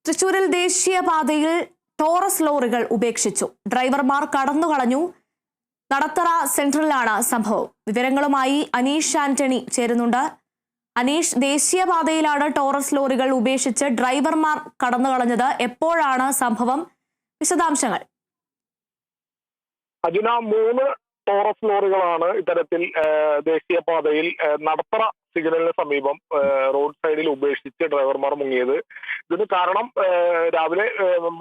തൃശൂരിൽ ദേശീയപാതയിൽ ടോറസ് ലോറികൾ ഉപേക്ഷിച്ചു. ഡ്രൈവർമാർ കടന്നുകളഞ്ഞു. നടത്തറ സെൻട്രലിലാണ് സംഭവം. വിവരങ്ങളുമായി അനീഷ് ആന്റണി ചേരുന്നുണ്ട്. അനീഷ്, ദേശീയപാതയിലാണ് ടോറസ് ലോറികൾ ഉപേക്ഷിച്ച് ഡ്രൈവർമാർ കടന്നുകളഞ്ഞത്. എപ്പോഴാണ് സംഭവം? വിശദാംശങ്ങൾ. അജുന, 3 ടോറസ് ലോറികളാണ് ഇത്തരത്തിൽ ദേശീയപാതയിൽ നടത്തറ സിഗ്നലിന് സമീപം റോഡ് സൈഡിൽ ഉപേക്ഷിച്ച് ഡ്രൈവർമാർ മുങ്ങിയത്. ഇതിന് കാരണം രാവിലെ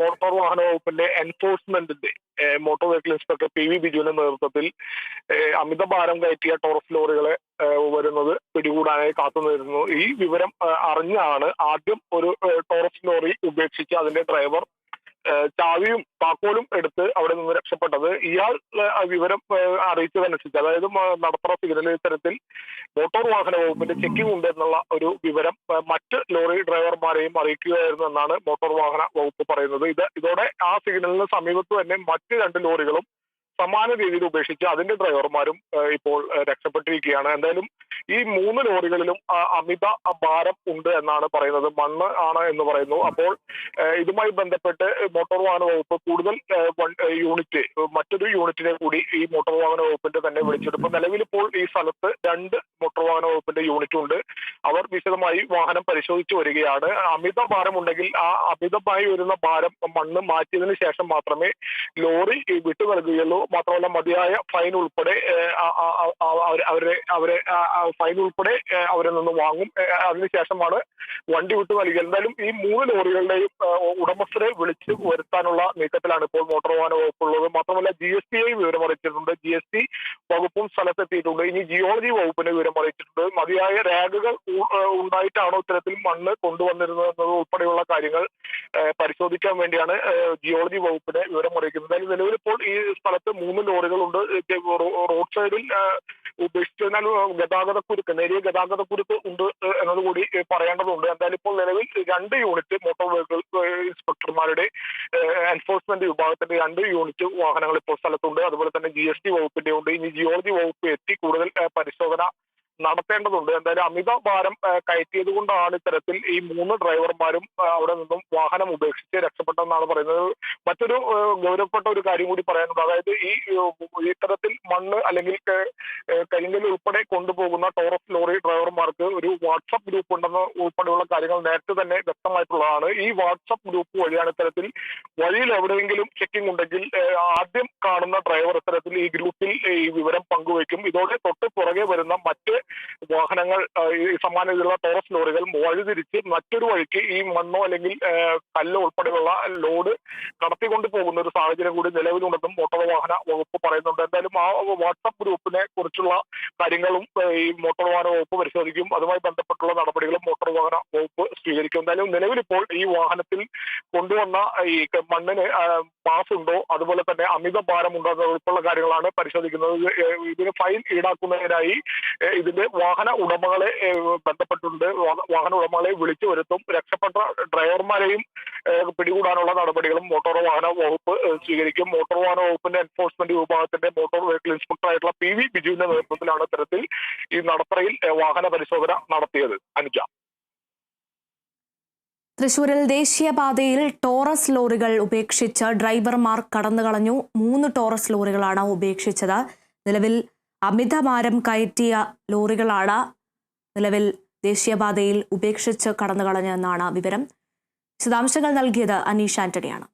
മോട്ടോർ വാഹന വകുപ്പിന്റെ എൻഫോഴ്സ്മെന്റിന്റെ മോട്ടോർ വെഹിക്കിൾ ഇൻസ്പെക്ടർ PV ബിജുവിന്റെ നേതൃത്വത്തിൽ അമിതഭാരം കയറ്റിയ ടോറസ് ലോറികളെ വരുന്നത് പിടികൂടാനായി കാത്തുനിന്നിരുന്നു. ഈ വിവരം അറിഞ്ഞാണ് ആദ്യം ഒരു ടോറസ് ലോറി ഉപേക്ഷിച്ച് അതിന്റെ ഡ്രൈവർ ചാവിയും താക്കോലും എടുത്ത് അവിടെ നിന്ന് രക്ഷപ്പെട്ടത്. ഇയാൾ വിവരം അറിയിച്ചതനുസരിച്ച്, അതായത് നടത്തറ സിഗ്നൽ തരത്തിൽ മോട്ടോർ വാഹന വകുപ്പിന്റെ ചെക്കിംഗ് ഉണ്ട് എന്നുള്ള ഒരു വിവരം മറ്റ് ലോറി ഡ്രൈവർമാരെയും അറിയിക്കുകയായിരുന്നു എന്നാണ് മോട്ടോർ വാഹന വകുപ്പ് പറയുന്നത്. ഇതോടെ ആ സിഗ്നലിന് സമീപത്ത് തന്നെ മറ്റ് 2 ലോറികളും സമാന രീതിയിൽ ഉപേക്ഷിച്ച് അതിന്റെ ഡ്രൈവർമാരും ഇപ്പോൾ രക്ഷപ്പെട്ടിരിക്കുകയാണ്. എന്തായാലും ഈ 3 ലോറികളിലും അമിത ഭാരം ഉണ്ട് എന്നാണ് പറയുന്നത്. മണ്ണ് ആണ് എന്ന് പറയുന്നു. അപ്പോൾ ഇതുമായി ബന്ധപ്പെട്ട് മോട്ടോർ വാഹന വകുപ്പ് കൂടുതൽ യൂണിറ്റ്, മറ്റൊരു യൂണിറ്റിനെ കൂടി ഈ മോട്ടോർ വാഹന വകുപ്പിന്റെ തന്നെ വിളിച്ചെടുപ്പ്. നിലവിലിപ്പോൾ ഈ സ്ഥലത്ത് 2 മോട്ടോർ വാഹന വകുപ്പിന്റെ യൂണിറ്റ് ഉണ്ട്. അവർ വിശദമായി വാഹനം പരിശോധിച്ചു വരികയാണ്. അമിത ഭാരം ഉണ്ടെങ്കിൽ ആ അമിതമായി വരുന്ന ഭാരം മണ്ണ് മാറ്റിയതിനു ശേഷം മാത്രമേ ലോറി വിട്ടു നൽകുകയുള്ളൂ. മാത്രമല്ല മതിയായ ഫൈൻ ഉൾപ്പെടെ അവരെ ഫൈൻ ഉൾപ്പെടെ അവരിൽ നിന്ന് വാങ്ങും. അതിനുശേഷമാണ് വണ്ടി വിട്ടു നൽകുക. എന്തായാലും ഈ 3 ലോറികളുടെയും ഉടമസ്ഥരെ വിളിച്ച് വരുത്താനുള്ള നീക്കത്തിലാണ് ഇപ്പോൾ മോട്ടോർ വാഹന വകുപ്പുള്ളത്. മാത്രമല്ല GST വിവരം അറിയിച്ചിട്ടുണ്ട്. GST വകുപ്പും സ്ഥലത്തെത്തിയിട്ടുണ്ട്. ഇനി ജിയോളജി വകുപ്പിന് വിവരം അറിയിച്ചിട്ടുണ്ട്. മതിയായ രേഖകൾ ഉണ്ടായിട്ടാണോ ഇത്തരത്തിൽ മണ്ണ് കൊണ്ടുവന്നിരുന്നത് എന്നത് ഉൾപ്പെടെയുള്ള കാര്യങ്ങൾ പരിശോധിക്കാൻ വേണ്ടിയാണ് ജിയോളജി വകുപ്പിനെ വിവരം അറിയിക്കുന്നത്. എന്തായാലും നിലവിലിപ്പോൾ ഈ സ്ഥലത്ത് 3 ലോറികളുണ്ട്. റോഡ് സൈഡിൽ ഉപേക്ഷിച്ചതിനാൽ നേരിയ ഗതാഗതക്കുരുക്ക് ഉണ്ട് എന്നതുകൂടി പറയേണ്ടതുണ്ട്. എന്തായാലും ഇപ്പോൾ നിലവിൽ 2 യൂണിറ്റ് മോട്ടോർ വെഹിക്കിൾ ഇൻസ്പെക്ടർമാരുടെ എൻഫോഴ്സ്മെന്റ് വിഭാഗത്തിന്റെ 2 യൂണിറ്റ് വാഹനങ്ങൾ ഇപ്പോൾ സ്ഥലത്തുണ്ട്. അതുപോലെ തന്നെ GST വകുപ്പിന്റെ ഉണ്ട്. ഇനി ജിയോളജി വകുപ്പ് എത്തി കൂടുതൽ പരിശോധന നടത്തേണ്ടതുണ്ട്. എന്തായാലും അമിത ഭാരം കയറ്റിയത് കൊണ്ടാണ് ഇത്തരത്തിൽ ഈ 3 ഡ്രൈവർമാരും അവിടെ നിന്നും വാഹനം ഉപേക്ഷിച്ച് രക്ഷപ്പെട്ടെന്നാണ് പറയുന്നത്. മറ്റൊരു ഗൗരവപ്പെട്ട ഒരു കാര്യം കൂടി പറയാനുണ്ട്. അതായത് ഇത്തരത്തിൽ മണ്ണ് അല്ലെങ്കിൽ കരിങ്കൽ ഉൾപ്പെടെ കൊണ്ടുപോകുന്ന ടോറസ് ലോറി ഡ്രൈവർമാർക്ക് ഒരു വാട്സപ്പ് ഗ്രൂപ്പ് ഉണ്ടെന്ന് ഉൾപ്പെടെയുള്ള കാര്യങ്ങൾ നേരത്തെ തന്നെ വ്യക്തമായിട്ടുള്ളതാണ്. ഈ വാട്സപ്പ് ഗ്രൂപ്പ് വഴിയാണ് ഇത്തരത്തിൽ വഴിയിൽ എവിടെയെങ്കിലും ചെക്കിംഗ് ഉണ്ടെങ്കിൽ ആദ്യം കാണുന്ന ഡ്രൈവർ ഇത്തരത്തിൽ ഈ ഗ്രൂപ്പിൽ ഈ വിവരം പങ്കുവയ്ക്കും. ഇതോടെ തൊട്ട് പുറകെ വരുന്ന മറ്റ് വാഹനങ്ങൾ, ഈ സമാന രീതിയിലുള്ള ടോറസ് ലോറികൾ വഴിതിരിച്ച് മറ്റൊരു വഴിക്ക് ഈ മണ്ണോ അല്ലെങ്കിൽ കല്ലോ ഉൾപ്പെടെയുള്ള ലോഡ് കടത്തിക്കൊണ്ട് പോകുന്ന ഒരു സാഹചര്യം കൂടി നിലവിലുണ്ടെന്നും മോട്ടോർ വാഹന വകുപ്പ് പറയുന്നുണ്ട്. എന്തായാലും ആ വാട്സപ്പ് ഗ്രൂപ്പിനെ കുറിച്ചുള്ള കാര്യങ്ങളും ഈ മോട്ടോർ വാഹന വകുപ്പ് പരിശോധിക്കും. അതുമായി ബന്ധപ്പെട്ടുള്ള നടപടികളും മോട്ടോർ വാഹന വകുപ്പ് സ്വീകരിക്കും. എന്തായാലും നിലവിലിപ്പോൾ ഈ വാഹനത്തിൽ കൊണ്ടുവന്ന ഈ മണ്ണിന് പാസ് ഉണ്ടോ, അതുപോലെ തന്നെ അമിത ഭാരമുണ്ടോ എന്ന ഉൾപ്പെടെയുള്ള കാര്യങ്ങളാണ് പരിശോധിക്കുന്നത്. ഇതിന് ഫൈൻ ഈടാക്കുന്നതിനായി ഇതിന്റെ വാഹന ഉടമകളെ ബന്ധപ്പെട്ടുണ്ട്. വാഹന ഉടമകളെ വിളിച്ചു വരുത്തും. രക്ഷപ്പെട്ട ഡ്രൈവർമാരെയും പിടികൂടാനുള്ള നടപടികളും മോട്ടോർ വാഹന വകുപ്പ് സ്വീകരിക്കും. മോട്ടോർ വാഹന വകുപ്പിന്റെ എൻഫോഴ്സ്മെന്റ് വിഭാഗത്തിന്റെ മോട്ടോർ വെഹിക്കിൾ ഇൻസ്പെക്ടർ ആയിട്ടുള്ള PV ബിജുവിന്റെ നേതൃത്വത്തിലാണ് ഇത്തരത്തിൽ ഈ നടത്തറയിൽ വാഹന പരിശോധന നടത്തിയത്. അനുജ, തൃശൂരിൽ ദേശീയപാതയിൽ ടോറസ് ലോറികൾ ഉപേക്ഷിച്ച് ഡ്രൈവർമാർ കടന്നുകളഞ്ഞു. 3 ടോറസ് ലോറികളാണ് ഉപേക്ഷിച്ചത്. നിലവിൽ അമിതഭാരം കയറ്റിയ ലോറികളാണ് നിലവിൽ ദേശീയപാതയിൽ ഉപേക്ഷിച്ച് കടന്നുകളഞ്ഞെന്നാണ് വിവരം. വിശദാംശങ്ങൾ നൽകിയത് അനീഷ് ആന്റണിയാണ്.